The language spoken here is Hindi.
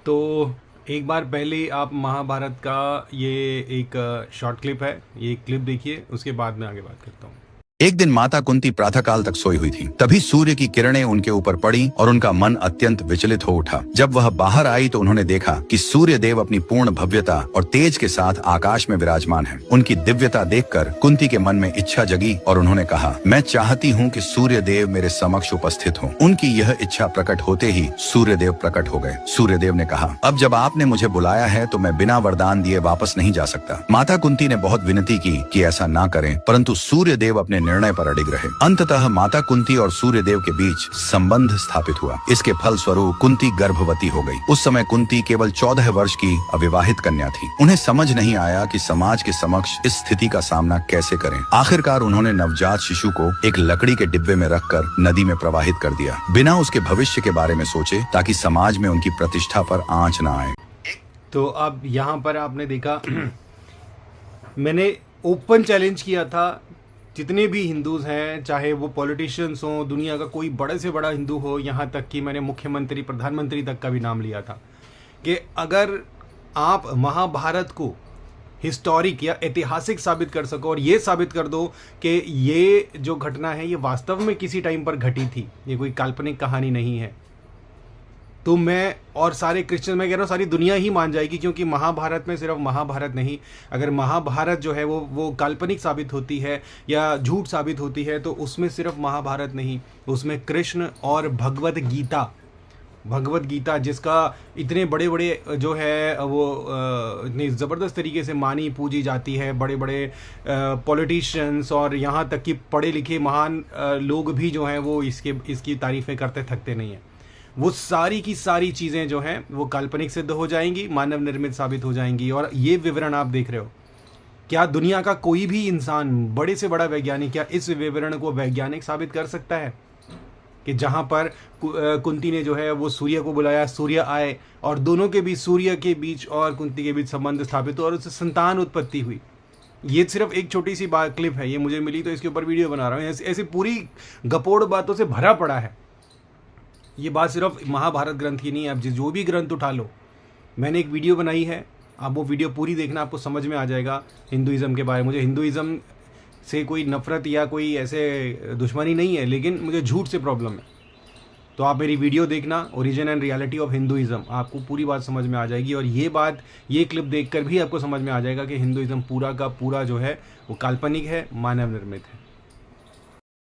तो एक बार पहले आप महाभारत का ये एक शॉर्ट क्लिप है, ये क्लिप देखिए, उसके बाद मैं आगे बात करता हूँ। एक दिन माता कुंती प्रातःकाल तक सोई हुई थी। तभी सूर्य की किरणें उनके ऊपर पड़ी और उनका मन अत्यंत विचलित हो उठा। जब वह बाहर आई तो उन्होंने देखा कि सूर्य देव अपनी पूर्ण भव्यता और तेज के साथ आकाश में विराजमान है। उनकी दिव्यता देखकर कुंती के मन में इच्छा जगी और उन्होंने कहा, मैं चाहती हूँ कि सूर्य देव मेरे समक्ष उपस्थित हो। उनकी यह इच्छा प्रकट होते ही सूर्य देव प्रकट हो गए। सूर्य देव ने कहा, अब जब आपने मुझे बुलाया है तो मैं बिना वरदान दिए वापस नहीं जा सकता। माता कुंती ने बहुत विनती की कि ऐसा ना करें, परंतु सूर्य देव अपने निर्णय पर अडिग रहे। अंततः माता कुंती और सूर्य देव के बीच संबंध स्थापित हुआ। इसके फल स्वरूप कुंती गर्भवती हो गई। उस समय कुंती केवल 14 वर्ष की अविवाहित कन्या थी। उन्हें समझ नहीं आया कि समाज के समक्ष इस स्थिति का सामना कैसे करें। आखिरकार उन्होंने नवजात शिशु को एक लकड़ी के डिब्बे में रखकर नदी में प्रवाहित कर दिया, बिना उसके भविष्य के बारे में सोचे, ताकि समाज में उनकी प्रतिष्ठा पर आंच न आए। तो अब यहाँ पर आपने देखा मैंने ओपन चैलेंज किया था, जितने भी हिंदूज हैं, चाहे वो पॉलिटिशियंस हों, दुनिया का कोई बड़े से बड़ा हिंदू हो, यहाँ तक कि मैंने मुख्यमंत्री प्रधानमंत्री तक का भी नाम लिया था, कि अगर आप महाभारत को हिस्टोरिक या ऐतिहासिक साबित कर सको और ये साबित कर दो कि ये जो घटना है ये वास्तव में किसी टाइम पर घटी थी, ये कोई काल्पनिक कहानी नहीं है, तो मैं और सारे क्रिश्चियन, मैं कह रहा हूँ सारी दुनिया ही मान जाएगी। क्योंकि महाभारत में सिर्फ महाभारत नहीं, अगर महाभारत जो है वो काल्पनिक साबित होती है या झूठ साबित होती है तो उसमें सिर्फ महाभारत नहीं, उसमें कृष्ण और भगवत गीता जिसका इतने बड़े बड़े जो है वो इतनी ज़बरदस्त तरीके से मानी पूजी जाती है, बड़े बड़े पॉलिटिशियंस और यहाँ तक कि पढ़े लिखे महान लोग भी जो हैं वो इसकी तारीफ़ें करते थकते नहीं हैं। वो सारी की सारी चीज़ें जो हैं वो काल्पनिक सिद्ध हो जाएंगी, मानव निर्मित साबित हो जाएंगी। और ये विवरण आप देख रहे हो, क्या दुनिया का कोई भी इंसान, बड़े से बड़ा वैज्ञानिक, क्या इस विवरण को वैज्ञानिक साबित कर सकता है कि जहाँ पर कुंती ने जो है वो सूर्य को बुलाया, सूर्य आए और दोनों के बीच, सूर्य के बीच और कुंती के बीच संबंध स्थापित हुआ और उससे संतान उत्पत्ति हुई। ये सिर्फ एक छोटी सी क्लिप है, ये मुझे मिली तो इसके ऊपर वीडियो बना रहा हूँ। ऐसी पूरी गपोड़ बातों से भरा पड़ा है। ये बात सिर्फ महाभारत ग्रंथ की नहीं है, आप जो भी ग्रंथ उठा लो, मैंने एक वीडियो बनाई है, आप वो वीडियो पूरी देखना, आपको समझ में आ जाएगा हिंदुइज़्म के बारे में। मुझे हिंदुइज़्म से कोई नफ़रत या कोई ऐसे दुश्मनी नहीं है, लेकिन मुझे झूठ से प्रॉब्लम है। तो आप मेरी वीडियो देखना, origin and reality of Hinduism, आपको पूरी बात समझ में आ जाएगी। और ये क्लिप देखकर भी आपको समझ में आ जाएगा कि हिंदुइज़्म पूरा का पूरा जो है वो काल्पनिक है, मानव निर्मित है।